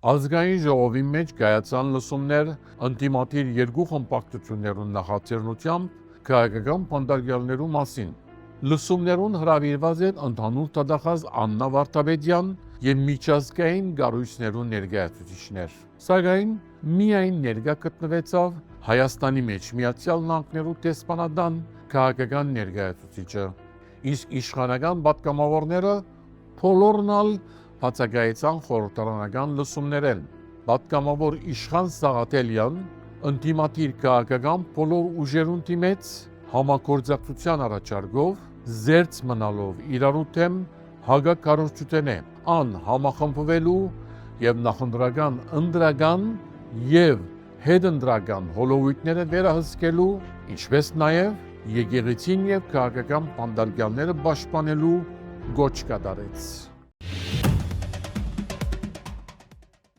Ազգային ժողովի մեջ կայացան լսումներ ընդդիմադիր երկու խմբակցություններուն նախաձեռնությամբ քաղաքական փանդարգյալներու մասին։ Լսումներուն հրավիրված էր ընդհանուր դատախազ Աննա Վարդապետյան եւ միջազգային կառույցներու ներկայացուցիչներ։ Սակայն միայն ներկա գտնվեցավ Հայաստանի մեջ Միացյալ Նահանգներու դեսպանատան քաղաքական ներկայացուցիչը, իսկ իշխանական պատգամավորները բոլորն ալ բացակայեցան խորհրդարանական լսումներեն։ Պատգամավոր Իշխան Սաղաթելյան ընդդիմադիր քաղաքական բոլոր ուժերուն դիմեց համագործակցության առաջարկով զերծ մնալով իրարու դեմ հակակառուցությունե ան համախմբվելու եւ նախընտրական ընտրական եւ հետընտրական հոլովույթները վերահսկելու, ինչպես նաեւ եկեղեցին եւ քաղաքական բանդարգալները պաշտպանելու գոչ կատարեց։